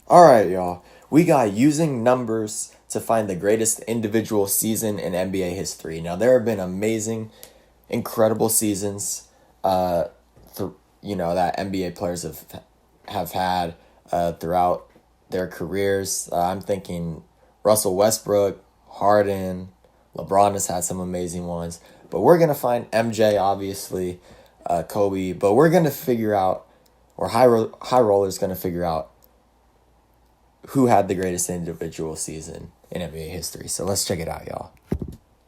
Alright, y'all. We got using numbers to find the greatest individual season in NBA history. Now, there have been amazing, incredible seasons, that NBA players have had throughout their careers. I'm thinking Russell Westbrook, Harden, LeBron has had some amazing ones. But we're going to find MJ, obviously, Kobe. But we're going to figure out, or High Roller's going to figure out, who had the greatest individual season in NBA history. So let's check it out, y'all.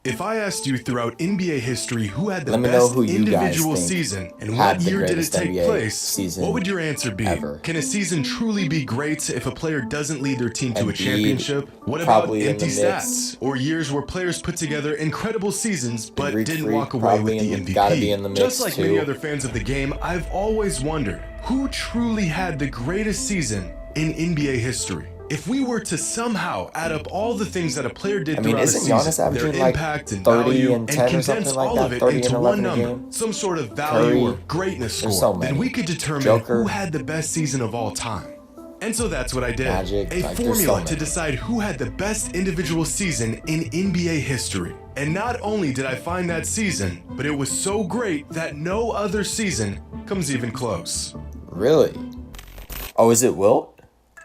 If I asked you throughout NBA history who had the Let me know best who you guys individual think season and had what the year did it greatest take NBA place, season what would your answer be? ever. Can a season truly be great if a player doesn't lead their team to a Embiid, championship? What about probably in empty the mix. stats or years where players put together incredible seasons but Greek didn't Freak, walk away with probably the gotta be in the MVP? mix Just like too. many other fans of the game, I've always wondered who truly had the greatest season in NBA history. If we were to somehow add up all the things that a player did throughout a isn't Giannis season, their averaging like impact and 30 value, and 10 or condense something like all that? of it 30 and into 11 one a number, game? some sort of value Curry. or greatness There's score, so then many. we could determine Joker. who had the best season of all time. And so that's what I did. Magic, A like, there's so formula to many. decide who had the best individual season in NBA history. And not only did I find that season, but it was so great that no other season comes even close. Really? Oh, is it Wilt?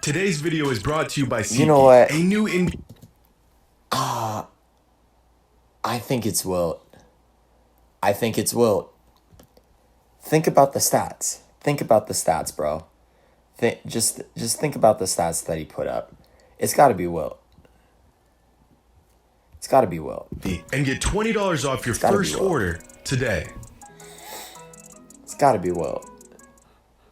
Today's video is brought to you by SeatGeek, You know what? a new I think it's Wilt. Think about the stats. Think about the stats, bro. Just think about the stats that he put up. It's got to be Wilt. and get $20 off your gotta be first Wilt. order today. It's got to be Wilt.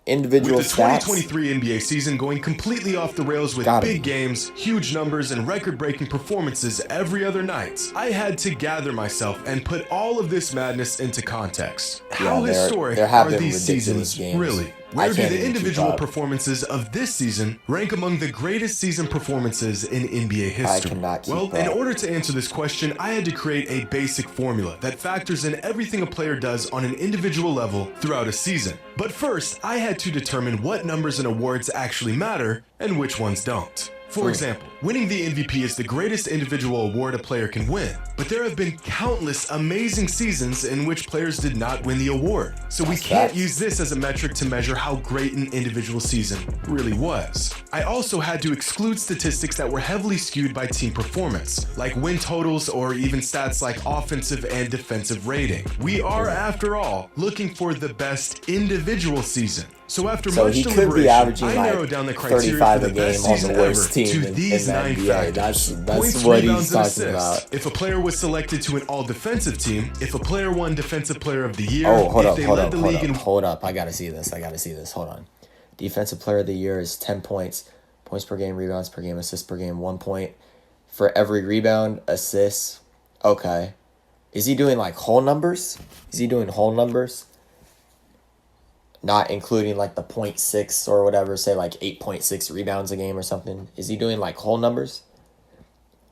Individual With the stats. 2023 NBA season going completely off the rails with Gotta big be. games, huge numbers, and record-breaking performances every other night, I had to gather myself and put all of this madness into context. How historic there have are been these ridiculous seasons, games. really? I Where do can't the even keep individual up. performances of this season rank among the greatest season performances in NBA history? cannot keep Well, in up. order to answer this question, I had to create a basic formula that factors in everything a player does on an individual level throughout a season. But first, I had to determine what numbers and awards actually matter and which ones don't. For example, winning the MVP is the greatest individual award a player can win, but there have been countless amazing seasons in which players did not win the award. So we That's can't facts. use this as a metric to measure how great an individual season really was. I also had to exclude statistics that were heavily skewed by team performance, like win totals or even stats like offensive and defensive rating. We are, after all, looking for the best individual season. So after So much he could be deliberation, averaging I like narrowed down the criteria 35 for a the best game on season the worst ever team to in these the 9 NBA. factors. That's Points, what rebounds, he's and talking assists. about. If a player was selected to an all-defensive team, if a player won Defensive Player of the Year, Oh, hold if up, they hold led up, the hold league up, in hold up. I gotta see this. Hold on. Defensive Player of the Year is 10 points. Points per game, rebounds per game, assists per game, 1 point for every rebound, assist. Okay. Is he doing like whole numbers? Not including like the 0.6 or whatever, say like 8.6 rebounds a game or something. Is he doing like whole numbers?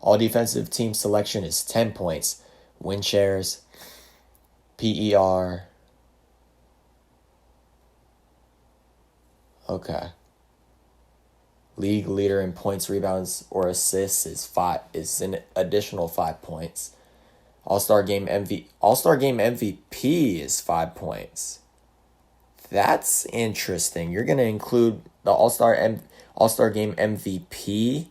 All defensive team selection is 10 points. Win shares, PER. Okay. League leader in points, rebounds, or assists is an additional 5 points. All-Star Game MVP is 5 points. That's interesting. You're gonna include the All-Star Game MVP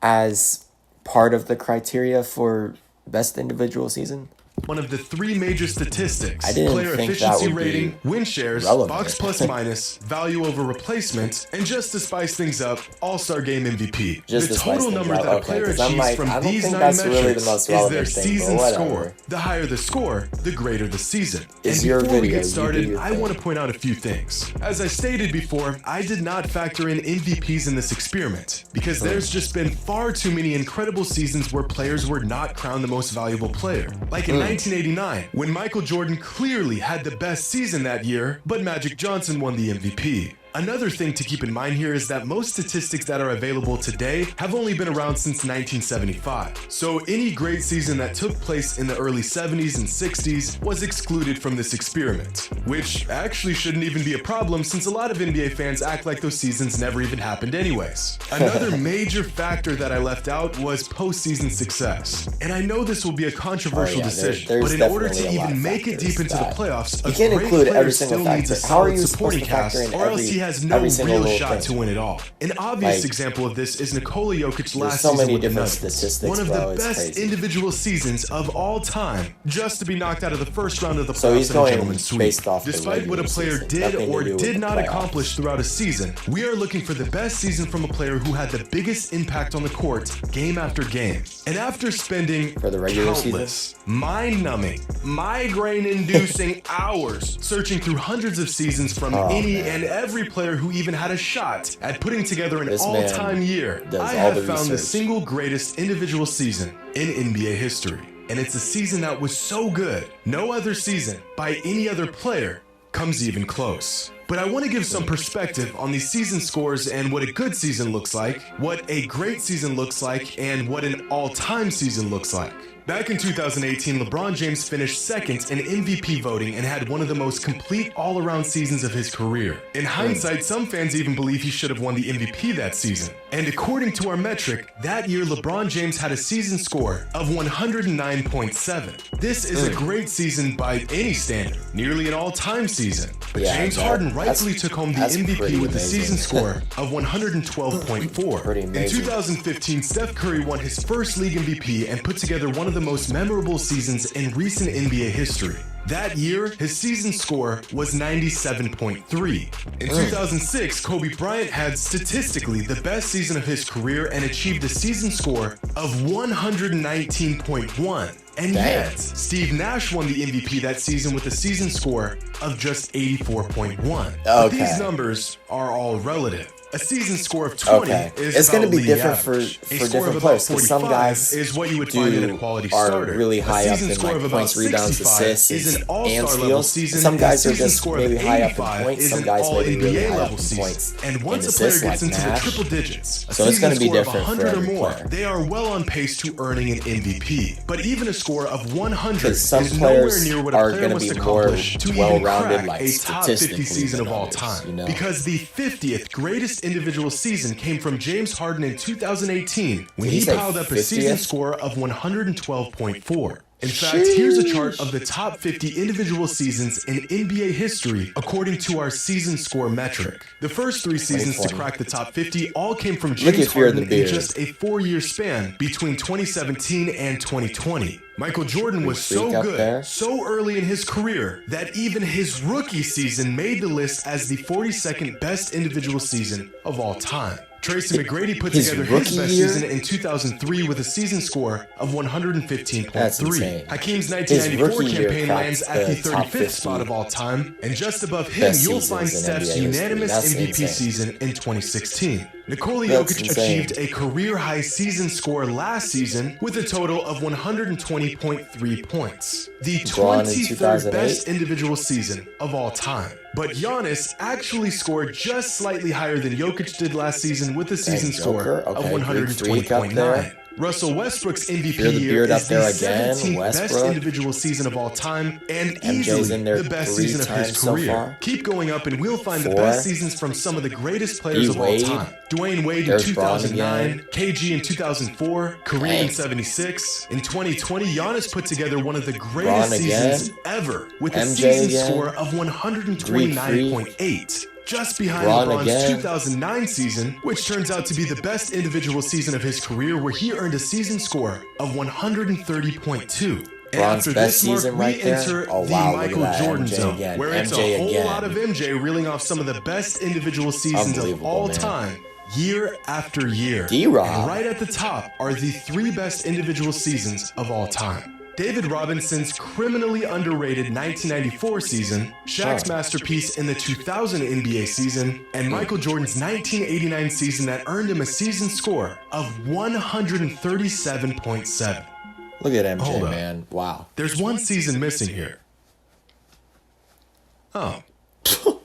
as part of the criteria for best individual season? one of the 3 major statistics: I didn't player think that efficiency would be rating, win shares, relevant. box plus minus, value over replacement, and just to spice things up, All-Star Game MVP. Just the to spice total things number up, that a okay, player 'cause I'm achieves like, from I don't these think 9 that's really the metrics most is their relevant thing, but season whatever. score. The higher the score, the greater the season. It's And your before we video, get you do started, your I thing. want to point out a few things. As I stated before, I did not factor in MVPs in this experiment because there's just been far too many incredible seasons where players were not crowned the most valuable player. Like in 1989, when Michael Jordan clearly had the best season that year, but Magic Johnson won the MVP. Another thing to keep in mind here is that most statistics that are available today have only been around since 1975. So any great season that took place in the early 70s and 60s was excluded from this experiment, which actually shouldn't even be a problem since a lot of NBA fans act like those seasons never even happened anyways. Another major factor that I left out was postseason success. And I know this will be a controversial decision, but in order to even make it deep into the playoffs, a great player still needs a solid supporting cast, or else he has no real shot to win it all. An obvious example of this is Nikola Jokic's last season with the Nuggets, one of the best individual seasons of all time, just to be knocked out of the first round of the playoffs in a gentleman's sweep. Despite what a player did or did not accomplish throughout a season, we are looking for the best season from a player who had the biggest impact on the court game after game. And after spending countless, mind-numbing, migraine-inducing hours searching through hundreds of seasons from any and every player who even had a shot at putting together an all-time year, I have found the single greatest individual season in NBA history. And it's a season that was so good, no other season by any other player comes even close. But I want to give some perspective on these season scores and what a good season looks like, what a great season looks like, and what an all-time season looks like. Back in 2018, LeBron James finished second in MVP voting and had one of the most complete all-around seasons of his career. In hindsight, some fans even believe he should have won the MVP that season. And according to our metric, that year LeBron James had a season score of 109.7. This is a great season by any standard, nearly an all-time season. But James Harden rightfully took home the MVP with a season score of 112.4. In 2015, Steph Curry won his first league MVP and put together one of the most memorable seasons in recent NBA history. That year, his season score was 97.3. In 2006, Kobe Bryant had statistically the best season of his career and achieved a season score of 119.1. And yet, Steve Nash won the MVP that season with a season score of just 84.1. But these numbers are all relative. A season score of 20 is it's going to be different average. for different players. Because some guys is what you would find in a quality starter. Are really high up in like points, rebounds, assists, and steals. Some guys are just maybe high up in points. Some guys maybe really high up in points and once a player gets into the triple digits, so it's going to be different for every player. They are well on pace to earning an MVP. But even a score of 100 is nowhere near what a player must accomplish to even crack a top 50 season of all time. Because the 50th greatest individual season came from James Harden in 2018 when he piled up a season score of 112.4. In fact, here's a chart of the top 50 individual seasons in NBA history according to our season score metric. The first 3 seasons to crack the top 50 all came from James Harden in just a 4-year span between 2017 and 2020. Michael Jordan was so good, so early in his career, that even his rookie season made the list as the 42nd best individual season of all time. Tracy McGrady put together his best season in 2003 with a season score of 115.3. Hakeem's 1994 campaign lands at the 35th spot of all time, and just above him you'll find Steph's unanimous MVP season in 2016. Nikola Jokic achieved a career-high season score last season with a total of 120.3 points, the 23rd best individual season of all time. But Giannis actually scored just slightly higher than Jokic did last season with a season score of 120.9. Russell Westbrook's MVP year is the 17th best individual season of all time and easily the best season of his career. Keep going up and we'll find the best seasons from some of the greatest players of all time. Dwayne Wade in 2009, KG in 2004, Kareem in 76. In 2020, Giannis put together one of the greatest seasons ever with a season score of 129.8. Just behind LeBron's 2009 season, which turns out to be the best individual season of his career, where he earned a season score of 130.2. And after this mark, we enter the Michael Jordan zone, where it's a whole lot of MJ reeling off some of the best individual seasons of all time, year after year. And right at the top are the 3 best individual seasons of all time. David Robinson's criminally underrated 1994 season, Shaq's masterpiece in the 2000 NBA season, and Michael Jordan's 1989 season that earned him a season score of 137.7. Look at MJ, man. Wow. There's one season missing here. Oh,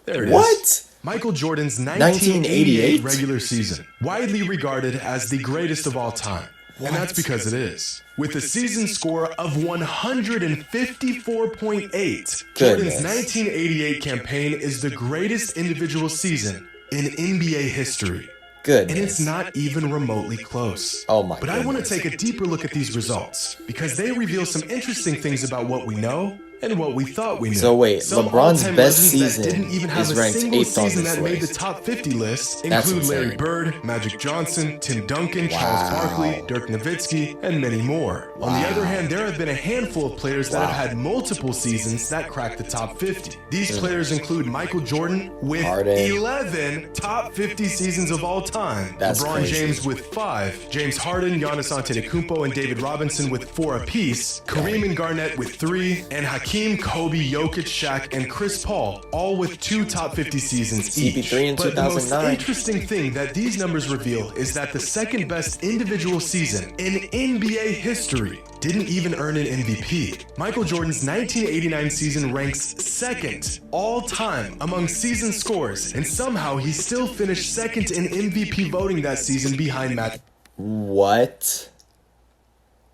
there it is. What? Michael Jordan's 1988 1988 regular season, widely regarded as the greatest of all time. And that's because it is. With a season score of 154.8, Jordan's 1988 campaign is the greatest individual season in NBA history. Goodness. And it's not even remotely close. Oh my But I want to take a deeper look at these results because they reveal some interesting things about what we know and what we thought we knew. So wait, Some LeBron's all-time best legends season that didn't even have is a ranked single 8th on season this that made the list. top 50 list That's include Larry insane. Bird, Magic Johnson, Tim Duncan, Wow. Charles Barkley, Dirk Nowitzki, and many more. On the other hand, there have been a handful of players that have had multiple seasons that cracked the top 50. These players include Michael Jordan with Harden. 11 top 50 seasons of all time, That's LeBron crazy. James with 5, James Harden, Giannis Antetokounmpo, and David Robinson with 4 apiece, Kareem and Garnett with 3, and Hakeem, Kobe, Jokic, Shaq, and Chris Paul, all with 2 top 50 seasons each. CP3 in But the most 2009. interesting thing that these numbers reveal is that the second best individual season in NBA history didn't even earn an MVP. Michael Jordan's 1989 season ranks second all time among season scores, and somehow he still finished second in MVP voting that season behind Matt. What?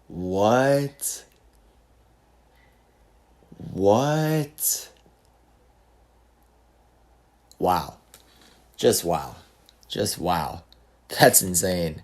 What? What? Wow. Just wow. Just wow. That's insane.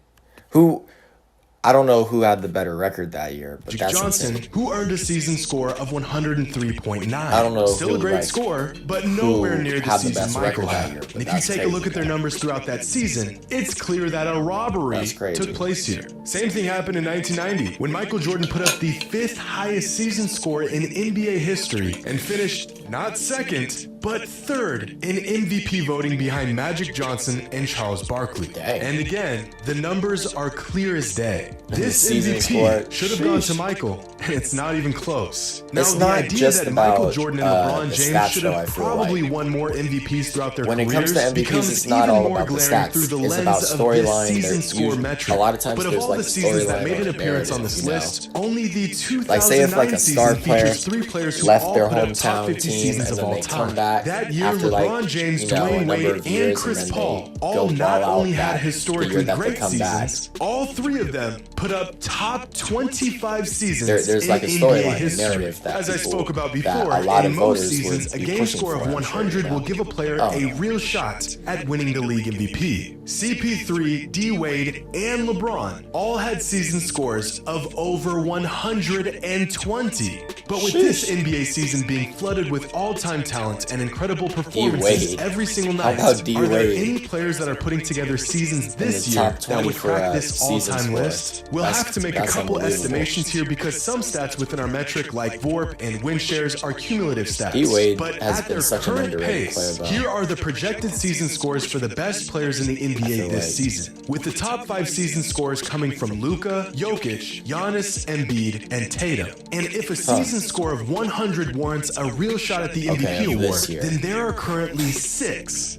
I don't know who had the better record that year, but that's Johnson, insane. who earned a season score of 103.9. I don't know Still who, a great like, score, but nowhere near the had the season best Michael record that had. year, but And if you that's take a crazy. look at their numbers throughout that season, it's clear that a robbery That's crazy. took place here. Same thing happened in 1990 when Michael Jordan put up the 5th highest season score in NBA history and finished not second, but 3rd in MVP voting behind Magic Johnson and Charles Barkley. Dang. And again, the numbers are clear as day. This season MVP score, should have gone to sheesh. Michael, and it's not even close. Now, It's the not idea just that Michael about, Jordan and the LeBron James stats, should though, have I feel probably like. won more MVPs throughout their When it careers comes to MVPs, becomes it's not even all more about the glaring stats. through the It's lens about of storyline. this season There's score usually- metric. a lot of times but of there's, all like, the seasons that storyline made an or appearance on narrative, this you know? list, only the 2009 Like, say if, like, a star season player features 3 players who left all their put up top hometown 50 team seasons and of then all they come time. back That year, after, like, LeBron James, you know, a Dwayne number Wade, of years, and Chris and then Paul they all go not ball only out had that historically year that they great come back. seasons, all 3 of them put up top 25 seasons There's in like a NBA storyline, a history. narrative that As I people- spoke about that before, a lot in of most voters seasons, would a be game pushing score for, of I'm 100 sure, you will know? give a player Oh. a real shot at winning the league MVP. CP3, D Wade, and LeBron all had season scores of over 120. But with this NBA season being flooded with all-time talent and incredible performances D-Wade. every single How night, about are there D-Wade? any players that are putting together seasons this the year top that 20 would for, crack this season all-time score? list? We'll That's- have to make a that's couple unbelievable. estimations here because some stats within our metric like VORP and win shares are cumulative stats. D-Wade But has at been their such an current underrated pace, player, though. here are the projected season scores for the best players in the NBA feel this like- season, with the top 5 season scores coming from Luka, Jokic, Giannis, Embiid, and Tatum. And if a season score of 100 warrants a real shot at the MVP of award, this year. then there are currently six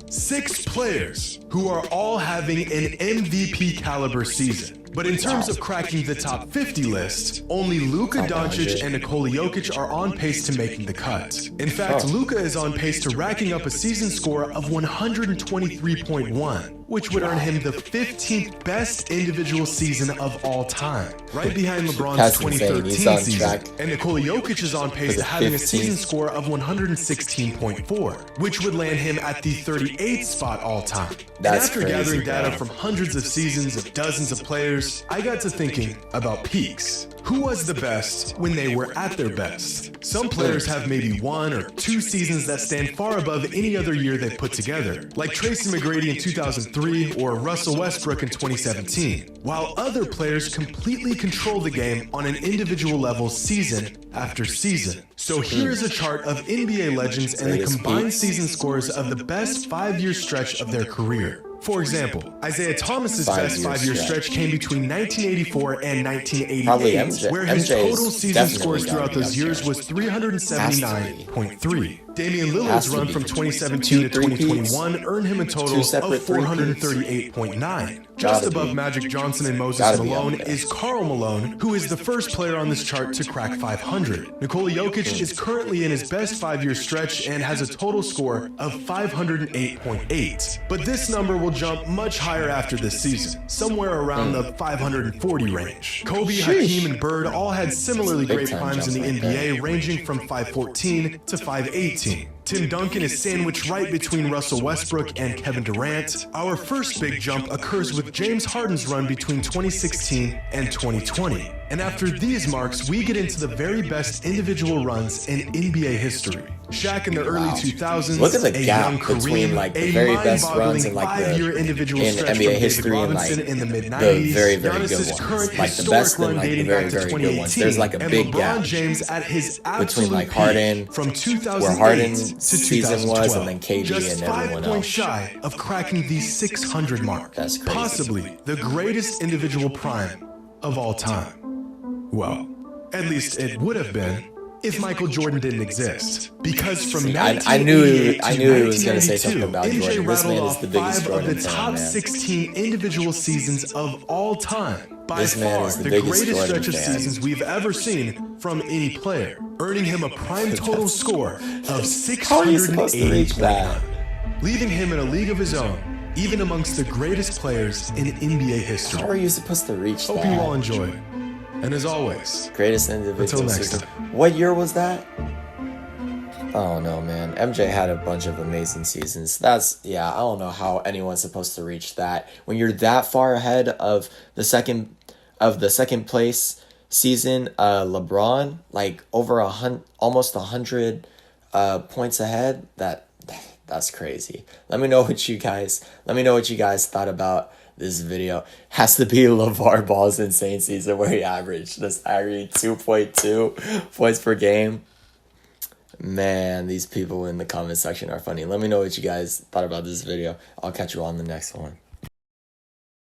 players who are all having an MVP caliber season. But in terms of cracking the top 50 list, only Luka Doncic and Nikola Jokic are on pace to making the cut. In fact, Luka is on pace to racking up a season score of 123.1, which would earn him the 15th best individual season of all time, right behind LeBron's That's insane. 2013 He's on season. track And Nikola Jokic is on pace for the to having a 15th. season score of 116.4, which would land him at the 38th spot all time. And That's after crazy, gathering data bro. from hundreds of seasons of dozens of players, I got to thinking about peaks. Who was the best when they were at their best? Some players have maybe 1 or 2 seasons that stand far above any other year they've put together, like Tracy McGrady in 2003 or Russell Westbrook in 2017, while other players completely control the game on an individual level season after season. So here is a chart of NBA legends and the Greatest combined peaks. season scores of the best 5-year stretch of their career. For example, Isaiah Thomas's best 5-year 5-year stretch. stretch came between 1984 and 1988, Probably MJ. where his MJ is total season definitely scores gotta throughout be those up years there. was 379.3. Damian Has Lillard's to run be. from 2017 Two to three-peats. 2021 earned him a total Two of separate three-peats. 438.9. Just Gotta above be. Magic Johnson and Moses Gotta be Malone up there. is Karl Malone, who is the first player on this chart to crack 500. Nikola Jokic is currently in his best 5-year stretch and has a total score of 508.8. But this number will jump much higher after this season, somewhere around the 540 range. Kobe, Hakeem, and Bird all had similarly Big great time primes in the jump right NBA, ranging from 514 to 518. Tim Duncan is sandwiched right between Russell Westbrook and Kevin Durant. Our first big jump occurs with James Harden's run between 2016 and 2020. And after these marks, we get into the very best individual runs in NBA history. Shaq in the early 2000s, Look at the a gap young between Kareem, like the a very best mind-boggling runs in like the 5-year individual in stretch NBA from David history and like Robinson in the the mid-90s. very good Giannis's ones, current like the historic best and run like the dating very back to very good ones. 2018, There's like a and big LeBron gap James at his between absolute like peak Harden, from where 2008 Harden's to season 2012, was, and then KD just and 5 everyone points else. shy of cracking the 600 mark. That's crazy. Possibly the greatest individual prime of all time. Well, at least it would have been if Michael Jordan didn't exist. Because from I knew he 1988 was to going to say something 1992, about MJ Jordan. This man rattled is the off biggest 5 Jordan of the fan, top man. 16 individual seasons of all time. By This man far, is the the biggest greatest Jordan stretch of fan. seasons we've ever seen from any player, earning him a prime total score of How are you supposed to reach 680.9, that? leaving him in a league of his own, even amongst the greatest players in NBA history. How are you supposed to reach Hope you all that? enjoy it. And as always, Greatest individual Until next season. time. What year was that? Oh no, man. MJ had a bunch of amazing seasons. I don't know how anyone's supposed to reach that. When you're that far ahead of the second place season, LeBron, like over almost 100 points ahead, that's crazy. Let me know what you guys thought about this video. Has to be LeVar Ball's insane season where he averaged 2.2 points per game. Man, these people in the comment section are funny. Let me know what you guys thought about this video. I'll catch you on the next one.